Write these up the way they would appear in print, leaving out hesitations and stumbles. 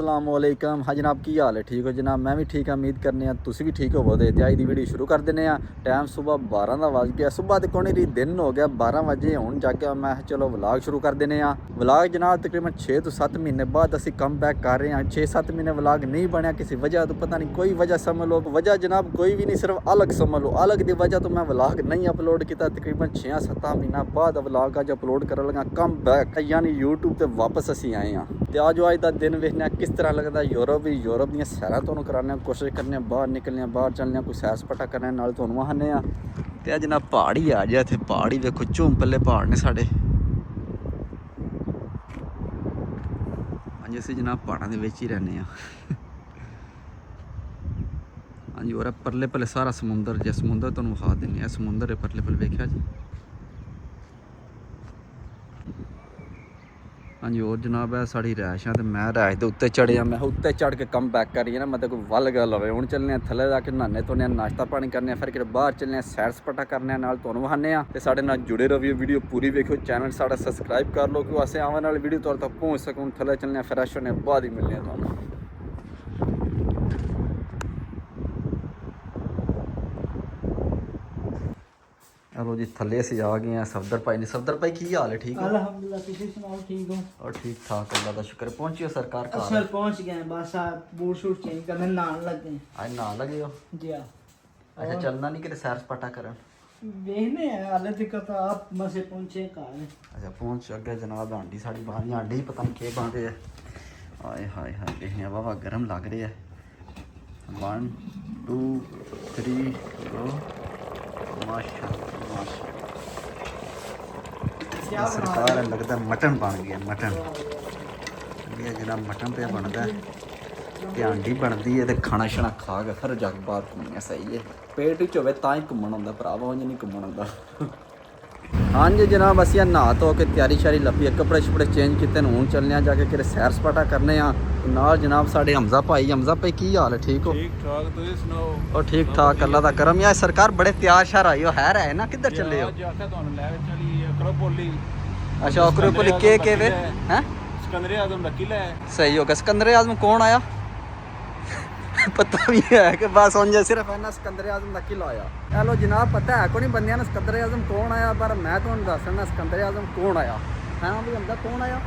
असलामुअलैकुम। हाँ जनाब, की हाल है? ठीक हो जनाब? मैं भी ठीक हाँ, उम्मीद करने तुसी भी ठीक होवो। ते अज दी वीडियो शुरू कर दिंदे आ। टाइम सुबह 12 का वज गया, सुबह तो कोई नहीं, दिन हो गया 12 बजे हुण जागया। मैं चलो व्लॉग शुरू कर दिंदे आ। व्लॉग जनाब तकरीबन 6 तो 7 महीने बाद असी कम बैक कर रहे हैं। 6-7 महीने व्लॉग नहीं बनया किसी वजह तो, पता नहीं कोई वजह समझ लो। वजह जनाब कोई भी नहीं, सिर्फ अलग समझ लो। अलग की वजह तो मैं व्लॉग नहीं अपलोड किया। तकरीबन 6-7 महीना बाद व्लॉग अज अपलोड कर लगा, कम बैक यानी यूट्यूब पर वापस असी आए हैं। तो आज अज का दिन वेखने किस तरह लगता है। यूरोप दी सैर तुहानूं कराने कोशिश करने, बाहर निकलने, बाहर चलने, कोई सैर सपाटा करने, नाल तुहानूं आने। तो अज ना पहाड़ ही आ जाए, इत्थे पहाड़ ही देखो, झुंपले पहाड़ ने साढ़े। अज असीं जनाब पहाड़ों के विच ही रहने। हाँ जी, और परले परले सारा समुंदर, जो समुंदर तुहानूं विखा दिंदे आ। समुंदर है परले परले, वेखिया जी। हाँ जी, और जनाब है साड़ी रैश है। तो मैं रैश के उत्ते चढ़िया, मैं उत्ते चढ़ के कम बैक करिए ना, मतलब कोई वल गल होवे। हुण चलने थल्ले जाके नहाने धोने, नाश्ता पानी करने, फिर किते बाहर चलने, सैर सपाटा करने, नाल तुहानूं विखाने आ। ते साडे नाल जुड़े रहिए, वीडियो पूरी वेखियो, चैनल साडा सबसक्राइब कर लो कि असें आने वाली वीडियो तुहाडे तक पहुँच सकूँ। थल्ले चलने, फ्रैश होने बाद ही मिलने तुहानूं। चलो जी, थल्ले असीं आ गए हैं। सफदर भाई ने, सफदर भाई की हाल है? ठीक हो? अल्हम्दुलिल्लाह, तुसी सुनाओ, ठीक हो? और ठीक ठाक, अल्लाह का शुक्र। पहुंचियो सरकार का? सर पहुंच गए हैं, बस आप बूट शूट चेंज करने नहाने लगे हैं। आज नहा लगे हो? जी हाँ। अच्छा, चलना नहीं किते सैर सपाटा करन? देखने हैं, हाले दिक्कत आप मसे पहुंचे कहाँ है। अच्छा, पहुंच अगे जनाब। आंटी साड़ी बांधी, आंटी पता नहीं के बांधे है। हाय हाय हाय, देखने वाह गर्म लग रहे है। 1 2 3 गो। माशाल्लाह सरकार लगता है मटन बन गया। मटन ये जनाब मटन पे बनता है, ते आंडी बनती है। तो खाना शाना खा के फिर जाके बाहर घूमने सही है। पेट ही होवे तां ही घूमन आंदा भरावा, उंज नहीं घूमन आंदा। हाँ जी जनाब, असीं नहा धो के तैयारी शारी लप्पी, कपड़े शपड़े चेंज किते, हूँ चलने जाके कि सैर सपाटा करने। नाल जनाब साढ़े हमजा भाई। हमजा भाई की हाल है? ठीक हो? ठीक ठाक, तुसीं सुनाओ? और ठीक ठाक, अल्लाह दा करम। यार सरकार बड़े तैयार शार आई हो, है रहे ना? किधर चले हो? अच्छा, अकरोपोली के वे हैं? सिकंदर आजम लकी ले सही हो गया। सिकंदर आजम कौन आया? पता भी है कि बस उंज सिर्फ है ना सिकंदर आजम का किला आया। हेलो जनाब, पता है को नहीं बंदियां ने सिकंदर आजम कौन आया, पर मैं तुहानूं दस देना सिकंदर आजम कौन आया। हाँ भी हमदा कौन आया?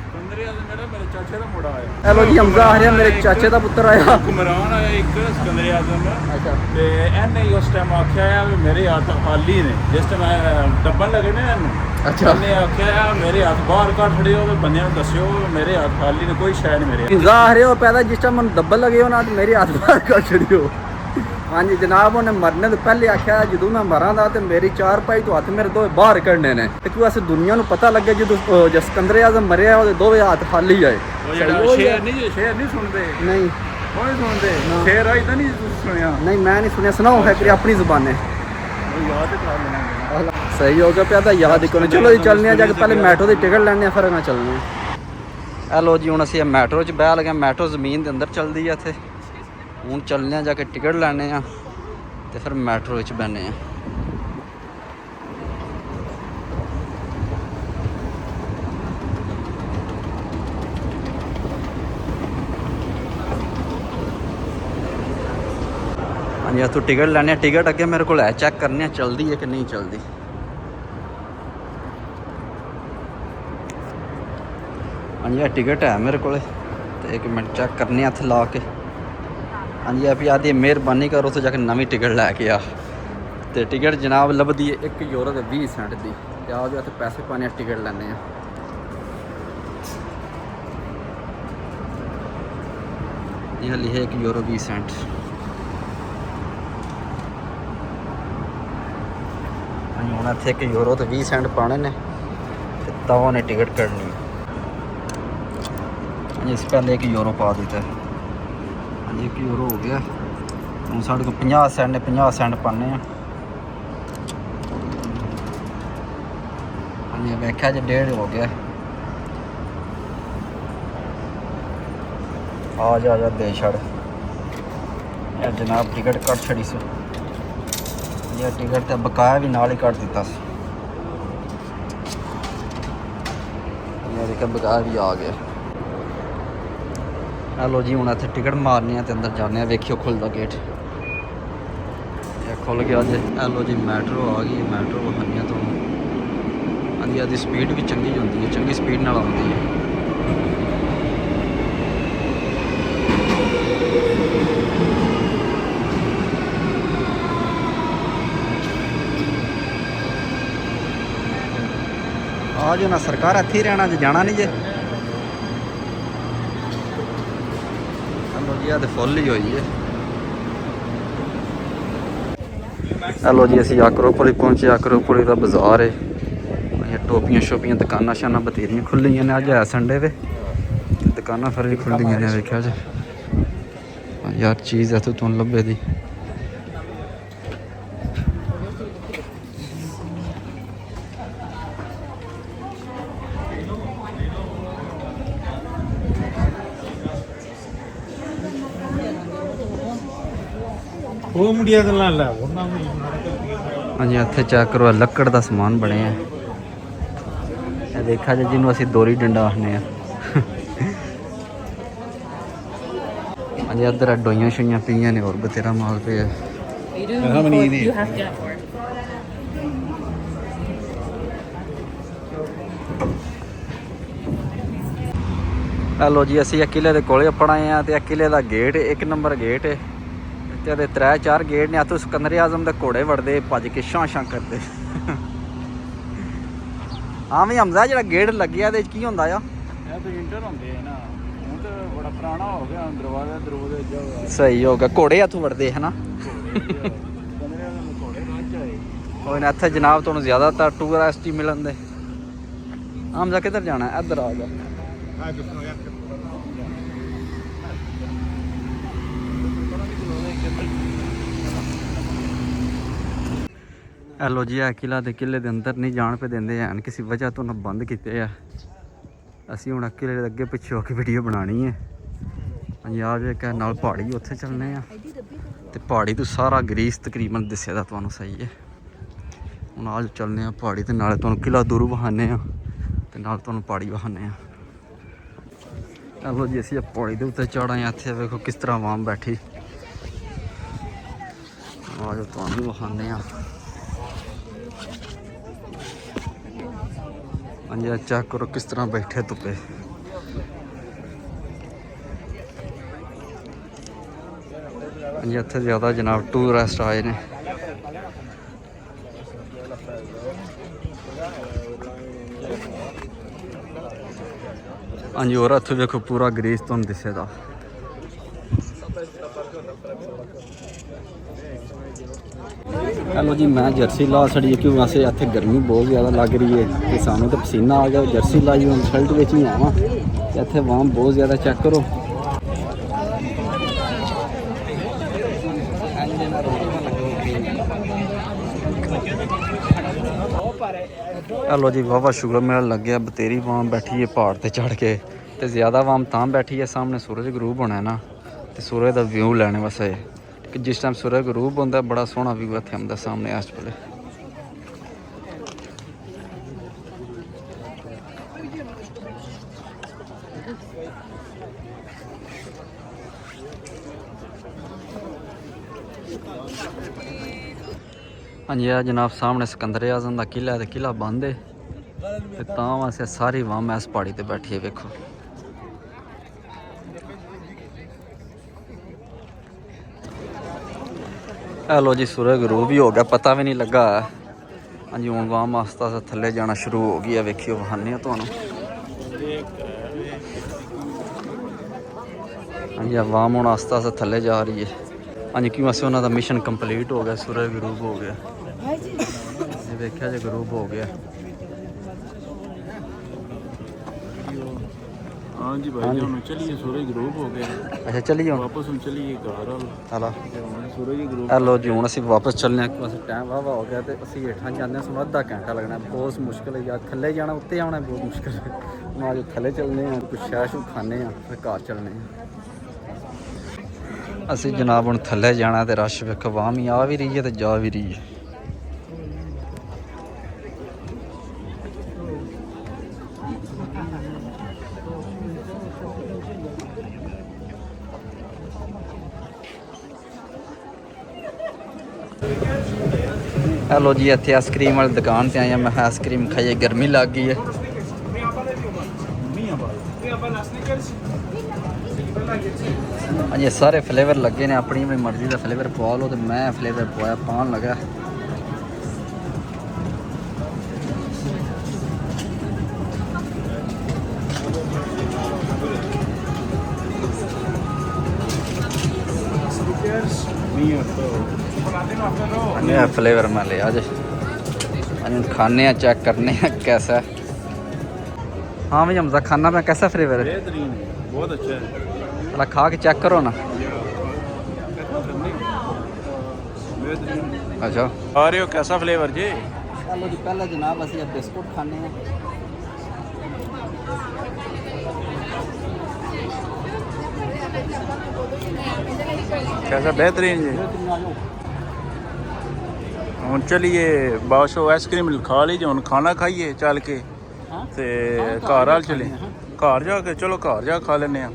सिकंदर आजम मेरा मेरे चाचे का मुंडा आया। हेलो जी, हमजा आ रहा, मेरे चाचे का पुत्र आया। हुक्मरान आया एक सिकंदर आजम का। अच्छा, ते एने उस टाइम आख्या है भी मेरे हाथ खाली ने, जिस टाइम डब्बन लगे ने एनू। अच्छा। एने आख्या है मेरे हाथ बाहर कढ छड़ियो, ते बंदियां नूं दस्सियो मेरे हाथ खाली ने, कोई शै नहीं मेरे। हमजा आ रहे हो पैदा जिस टाइम मैं डब्बल लगे हो ना, तो मेरे हाथ बाहर कर छड़ियो। हाँ जी जनाब, उन्हें मरने तो पहले आख्या जो मैं मरा था तो मेरी 4 भाई तो हाथ मेरे दो बाहर कढ़ने ने, क्योंकि अस दुनिया को पता लगे जो सिकंदर आजम मरिया वो दो हाथ खाली आए। शेर नहीं सुनते? नहीं कोई सुनते शेर आई तो नहीं सुनिया? नहीं, मैं नहीं सुनिया। सुनाओ है फिर अपनी जुबान है। याद करा लेना। सही हो गया प्यादा, याद ही को। चलो जी चलने जाके पहले मैट्रो की टिकट लैने, फिर मैं चलने। हेलो जी, हूँ असी मैट्रो च बह लगे। मैट्रो जमीन के अंदर चलती है इत्थे। हूँ चलने जाके टिकट लैने तो फिर मैट्रो बहने। हाँ जी, इतों टिकट लैने। टिकट अगे मेरे को है, चैक करने चलती है कि नहीं चलती। हाँ जी, टिकट है मेरे को, एक मिनट चैक करने हथ ला के। हाँ जी, अभी आदि मेहरबानी करो तो जाके नवी टिकट लैके आ। तो टिकट जनाब लभदी है 1 यूरो ते 20 सेंट की। आओ जो इतने पैसे पाने टिकट लैने। यह लिखे 1 यूरो 20 सेंट। हूँ इतने 1 यूरो तो 20 सेंट पाने ने, तब उन्हें टिकट कटनी। इस पहले 1 यूरो पा देता है। हाँ जी, 1 यूरो हो गया। हूँ साढ़े को 50 सेंट ने, 50 सेंट पाने। हाँ जी, वेख्या जी 1.5 हो गया। आ जा दे छड़। यार जनाब टिकट कट छड़ी सो। यह टिकट तो बकाया भी नाल ही कट दिता। यह देखा बकाया भी आ गया। ਲੋ ਜੀ ਹੁਣ ਇੱਥੇ ਟਿਕਟ ਮਾਰਨੀ ਆ ਤੇ ਅੰਦਰ ਜਾਂਦੇ ਆ। ਵੇਖਿਓ ਖੁੱਲਦਾ ਗੇਟ, ਇਹ ਖੁੱਲ ਗਿਆ ਜੀ। ਲੋ ਜੀ ਮੈਟਰੋ ਆ ਗਈ, ਮੈਟਰੋ ਵਿਖਾਉਂਦੇ ਆ ਤੁਹਾਨੂੰ। ਹਾਂਜੀ ਇਹਦੀ ਸਪੀਡ ਵੀ ਚੰਗੀ ਹੁੰਦੀ ਹੈ, ਚੰਗੀ ਸਪੀਡ ਨਾਲ ਆਉਂਦੀ ਹੈ। ਆ ਜੋ ਨਾ ਸਰਕਾਰ ਇੱਥੇ ਹੀ ਰਹਿਣਾ ਜੇ, ਜਾਣਾ ਨਹੀਂ ਜੇ। ਲੋ ਜੀ ਆ ਤੇ ਫੁੱਲ ਹੀ ਹੋਈ ਹੈ। ਲੋ ਜੀ ਅਸੀਂ ਆਕਰੋਪੋਲੀ ਪਹੁੰਚੇ। ਆਕਰੋਪੋਲੀ ਦਾ ਬਾਜ਼ਾਰ ਹੈ, ਟੋਪੀਆਂ ਸ਼ੋਪੀਆਂ ਦੁਕਾਨਾਂ ਸ਼ਾਨਾਂ ਬਥੇਰੀਆਂ ਖੁੱਲੀਆਂ ਨੇ। ਅੱਜ ਹੈ ਸੰਡੇ ਵੇ, ਦੁਕਾਨਾਂ ਫਿਰ ਵੀ ਖੁੱਲੀਆਂ ਨੇ। ਵੇਖਿਆ ਜੀ ਯਾਰ ਚੀਜ਼ ਇੱਥੇ ਤੁਹਾਨੂੰ ਲੱਭੇ ਦੀ। ਉਹ ਮੁੰਡਿਆ ਗੱਲਾਂ ਲੈ ਉਹਨਾਂ ਹਾਂਜੀ ਇੱਥੇ ਚੈੱਕ ਕਰੋ, ਲੱਕੜ ਦਾ ਸਮਾਨ ਬਣਿਆ। ਇਹ ਦੇਖਿਆ ਜੀ ਜਿਹਨੂੰ ਅਸੀਂ ਦੋਰੀ ਡੰਡਾ ਆਖਦੇ ਆ। ਹਾਂਜੀ ਇੱਧਰ ਡੋਈਆਂ ਸ਼ੋਈਆਂ ਪਈਆਂ ਨੇ, ਹੋਰ ਬਥੇਰਾ ਮਾਲ ਪਿਆ। ਲੋ ਜੀ ਅਸੀਂ ਇਹ ਕਿਲੇ ਦੇ ਕੋਲੇ ਆਪਣਾ ਆਏ ਆ ਤੇ ਇਹ ਕਿਲੇ ਦਾ ਗੇਟ 1 ਨੰਬਰ ਗੇਟ ਹੈ ਤੇ ਇਹਦੇ 3-4 ਗੇਟ ਨੇ। ਇੱਥੋਂ ਸਿਕੰਦਰ ਆਜ਼ਮ ਦੇ ਘੋੜੇ ਵੜਦੇ ਭੱਜ ਕੇ ਛਾਂ ਕਰਦੇ। ਹਾਂ ਵੀ ਹਮਜ਼ਾ ਜਿਹੜਾ ਗੇਟ ਲੱਗਿਆ ਇਹਦੇ 'ਚ ਕੀ ਹੁੰਦਾ ਆ? ਇਹ ਤਾਂ ਇੰਟਰ ਹੁੰਦੇ ਆ ਨਾ, ਹੁਣ ਤਾਂ ਬੜਾ ਪੁਰਾਣਾ ਹੋ ਗਿਆ, ਦਰਵਾਜ਼ੇ ਸਹੀ ਹੋ ਗਿਆ, ਘੋੜੇ ਇੱਥੋਂ ਵੜਦੇ ਹੈ ਨਾ। ਕੋਈ ਨਾ ਇੱਥੇ ਜਨਾਬ ਤੁਹਾਨੂੰ ਜ਼ਿਆਦਾਤਰ ਟੂਰਿਸਟ ਹੀ ਮਿਲਣ ਦੇ। ਹਮਜ਼ਾ ਕਿੱਧਰ ਜਾਣਾ? ਇੱਧਰ ਆ ਜਾ। ਲੋ ਜੀ ਇਹ ਕਿਲਾ ਦੇ ਕਿਲੇ ਦੇ ਅੰਦਰ ਨਹੀਂ ਜਾਣ ਪੇ ਦਿੰਦੇ ਹਨ, ਕਿਸੇ ਵਜ੍ਹਾ ਤੋਂ ਨਾ ਬੰਦ ਕੀਤੇ ਆ। ਅਸੀਂ ਹੁਣ ਕਿਲੇ ਦੇ ਅੱਗੇ ਪਿੱਛੇ ਹੋ ਕੇ ਵੀਡੀਓ ਬਣਾਉਣੀ ਹੈ। ਪੰਜਾਬ ਇੱਕ ਨਾਲ ਪਹਾੜੀ, ਉੱਥੇ ਚੱਲਣੇ ਆ ਤੇ ਪਹਾੜੀ ਤੋਂ ਸਾਰਾ ਗਰੀਸ ਤਕਰੀਬਨ ਦਿਸਿਆ ਦਾ ਤੁਹਾਨੂੰ। ਸਹੀ ਹੈ, ਹੁਣ ਆਜ ਚੱਲਦੇ ਆ ਪਹਾੜੀ ਤੇ ਨਾਲੇ ਤੁਹਾਨੂੰ ਕਿਲਾ ਦੂਰ ਵਿਖਾਉਂਦੇ ਆ ਤੇ ਨਾਲ ਤੁਹਾਨੂੰ ਪਹਾੜੀ ਵਿਖਾਉਂਦੇ ਆ। ਲੋ ਜੀ ਅਸੀਂ ਪਹਾੜੀ ਦੇ ਉੱਤੇ ਚੜ੍ਹਾਂਗੇ। ਇੱਥੇ ਵੇਖੋ ਕਿਸ ਤਰ੍ਹਾਂ ਆਵਾਮ ਬੈਠੀ। ਆਜੋ ਤੁਹਾਨੂੰ ਵਿਖਾਉਂਦੇ ਆ। ਹਾਂਜੀ ਚੈੱਕ ਕਰੋ ਕਿਸ ਤਰ੍ਹਾਂ ਬੈਠੇ ਧੁੱਪੇ। ਹਾਂਜੀ ਇੱਥੇ ਜ਼ਿਆਦਾ ਜਨਾਬ ਟੂਰਿਸਟ ਆਏ ਨੇ। ਹਾਂਜੀ ਹੋਰ ਇੱਥੇ ਵੇਖੋ ਪੂਰਾ ਗ੍ਰੀਸ ਤੁਹਾਨੂੰ ਦਿਸੇਗਾ। ਹੈਲੋ ਜੀ ਮੈਂ ਜਰਸੀ ਲਾ ਛੜੀ ਕਿਉਂ ਵੈਸੇ ਇੱਥੇ ਗਰਮੀ ਬਹੁਤ ਜ਼ਿਆਦਾ ਲੱਗ ਰਹੀ ਹੈ ਤੇ ਸਾਨੂੰ ਤਾਂ ਪਸੀਨਾ ਆ ਗਿਆ। ਜਰਸੀ ਲਾਈ ਹੁਣ ਸ਼ਰਟ ਵਿੱਚ ਹੀ ਆਵਾਂ ਤੇ ਇੱਥੇ ਵਾਮ ਬਹੁਤ ਜ਼ਿਆਦਾ ਚੈੱਕ ਕਰੋ। ਹੈਲੋ ਜੀ ਵਾਵਾ ਸ਼ੁਗਰ ਮੇਲਾ ਲੱਗਿਆ। ਬਤੇਰੀ ਵਾਮ ਬੈਠੀ ਹੈ ਪਹਾੜ ਤੇ ਚੜ੍ਹ ਕੇ ਤੇ ਜ਼ਿਆਦਾ ਵਾਮ ਤਾਂ ਬੈਠੀ ਹੈ ਸਾਹਮਣੇ ਸੂਰਜ ਗਰੂਬ ਹੋਣਾ ਨਾ ਤੇ ਸੂਰਜ ਦਾ ਵਿਊ ਲੈਣੇ ਵਾਸਤੇ ਕਿ ਜਿਸ ਟਾਈਮ ਸੂਰਜ ਗਰੂਬ ਹੁੰਦਾ ਬੜਾ ਸੋਹਣਾ ਵਿਊ ਇੱਥੇ ਆਉਂਦਾ ਸਾਹਮਣੇ ਇਸ ਵੇਲੇ। ਹਾਂਜੀ ਆ ਜਨਾਬ ਸਾਹਮਣੇ ਸਿਕੰਦਰ ਆਜ਼ਮ ਦਾ ਕਿਲਾ ਤੇ ਕਿਲਾ ਬੰਦ ਹੈ ਤੇ ਤਾਂ ਵਾਸਤੇ ਸਾਰੀ ਵਾਮ ਇਸ ਪਹਾੜੀ ਤੇ ਬੈਠੀ ਹੈ। ਵੇਖੋ ਹੈਲੋ ਜੀ ਸੂਰਜ ਗਰੂਬ ਵੀ ਹੋ ਗਿਆ ਪਤਾ ਵੀ ਨਹੀਂ ਲੱਗਾ। ਹਾਂਜੀ ਹੁਣ ਵਾਮ ਆਸਤਾ ਆਸਤਾ ਥੱਲੇ ਜਾਣਾ ਸ਼ੁਰੂ ਹੋ ਗਈ ਹੈ। ਵੇਖਿਓ ਵਹਾਨੇ ਤੁਹਾਨੂੰ। ਹਾਂਜੀ ਵਾਮ ਹੁਣ ਆਸਤਾ ਆਸਤਾ ਥੱਲੇ ਜਾ ਰਹੀ ਹੈ। ਹਾਂਜੀ ਕਿਉਂ ਅਸੀਂ ਉਹਨਾਂ ਦਾ ਮਿਸ਼ਨ ਕੰਪਲੀਟ ਹੋ ਗਿਆ। ਸੂਰਜ ਗਰੂਬ ਹੋ ਗਿਆ। ਇਹ ਵੇਖਿਆ ਜੇ ਗਰੂਬ ਹੋ ਗਿਆ। हाँ जी भाई हम चलिए सूरज ग्रूब हो गया। अच्छा चलिए वापस हम चलिए घर चलो सूरज ग्रूब। हेलो जी ਹੁਣ ਅਸੀਂ ਵਾਪਸ ਚੱਲਨੇ ਆ। ਟਾਈਮ ਵਾਵਾ ਹੋ ਗਿਆ ਤੇ ਅਸੀਂ ਹੇਠਾਂ ਜਾਂਦੇ ਹਾਂ। ਸਾਨੂੰ ਅੱਧਾ ਘੰਟਾ ਲੱਗਣਾ ਬਹੁਤ ਮੁਸ਼ਕਿਲ ਹੈ ਯਾਰ। ਥੱਲੇ ਜਾਣਾ ਉੱਤੇ ਆਉਣਾ ਬਹੁਤ ਮੁਸ਼ਕਿਲ ਹੈ। ਹੁਣ ਅੱਜ ਥੱਲੇ ਚੱਲਨੇ ਆ ਕੁਛ ਸ਼ਾਹ ਸ਼ੂ ਖਾਣੇ ਆ ਫਿਰ ਘਰ ਚੱਲਨੇ ਆ। ਅਸੀਂ ਜਨਾਬ ਹੁਣ ਥੱਲੇ ਜਾਣਾ ਤੇ ਰਸ਼ ਵੇਖੋ ਵਾਮ ਹੀ ਆ ਵੀ ਰਹੀ ਹੈ ਤੇ ਜਾ ਵੀ ਰਹੀ ਹੈ। ਹੈਲੋ ਜੀ, ਇੱਥੇ ਆਈਸਕ੍ਰੀਮ ਵਾਲੀ ਦੁਕਾਨ ਤੇ ਆਏ ਆ। ਮੈਂ ਆਈਸਕ੍ਰੀਮ ਖਾਈਏ, ਗਰਮੀ ਲੱਗ ਗਈ ਹੈ। ਹਾਂਜੀ, ਸਾਰੇ ਫਲੇਵਰ ਲੱਗੇ ਨੇ, ਆਪਣੀ ਆਪਣੀ ਮਰਜ਼ੀ ਦਾ ਫਲੇਵਰ ਪਵਾ ਲਓ। ਤੇ ਮੈਂ ਫਲੇਵਰ ਪਵਾਇਆ, ਪਾਉਣ ਲੱਗਾ। ये फ्लेवर मैं लिया आज खाने चेक करने कैसा है। हाँ भाई हमजा खाना मैं कैसा फ्लेवर है? बेहतरीन है, बहुत अच्छा है। चला खा के चेक करो ना। अच्छा आ रहे हो, कैसा फ्लेवर जी? चलो जी, पहले जनाब असं बिस्कुट खाने हैं। कैसा? बेहतरीन जी। ਹੁਣ ਚਲੀਏ ਬਾਸ਼ੋ ਆਈਸਕ੍ਰੀਮ ਖਾ ਲਈ ਜੀ, ਹੁਣ ਖਾਣਾ ਖਾਈਏ ਚੱਲ ਕੇ ਤੇ ਘਰ ਵਾਲ ਚਲੇ। ਘਰ ਜਾ ਕੇ ਚਲੋ ਘਰ ਜਾ ਖਾ ਲੈਨੇ ਆ।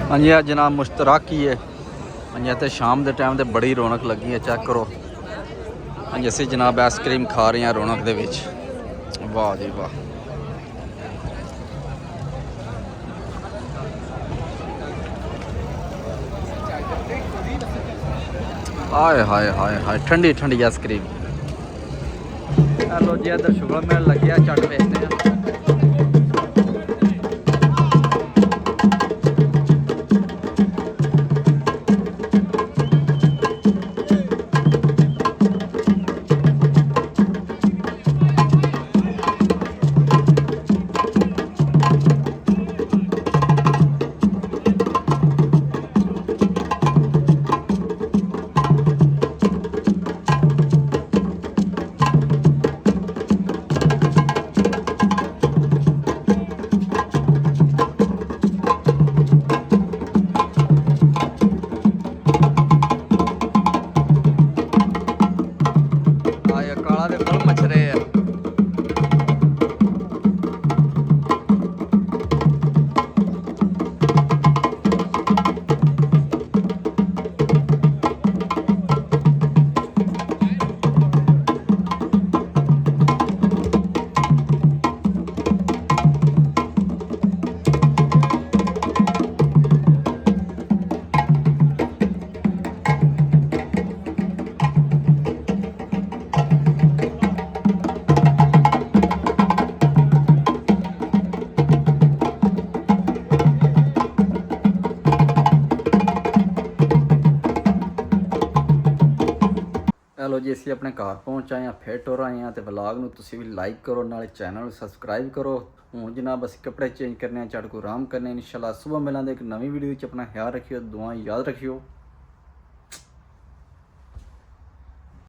हाँ जी, आज जनाब मुश्तरक ही है। हाँ जी, इतने शाम के टाइम ते बड़ी रौनक लगी है, चेक करो। हाँ जी, असीं जनाब आइसक्रीम खा रहे हैं रौनक दे विच। वाह जी वाह। हाय हाय हाय हाय, ठंडी ठंडी आइसक्रीम। हेलो जी, इधर शुगर मिल लगे चट वेचते हैं। हेलो जी, असीं अपने घर पहुँच आए हैं, फिर टुर आए हैं। तो व्लॉग नूं तुसीं भी लाइक करो, नाले चैनल नूं सबसक्राइब करो। हुण जनाब असीं कपड़े चेंज करने, झट को आराम करने। इंशाल्लाह सुबह मिलांगे एक नवीं वीडियो। अपना ख्याल रखियो, दुआएं याद रखियो।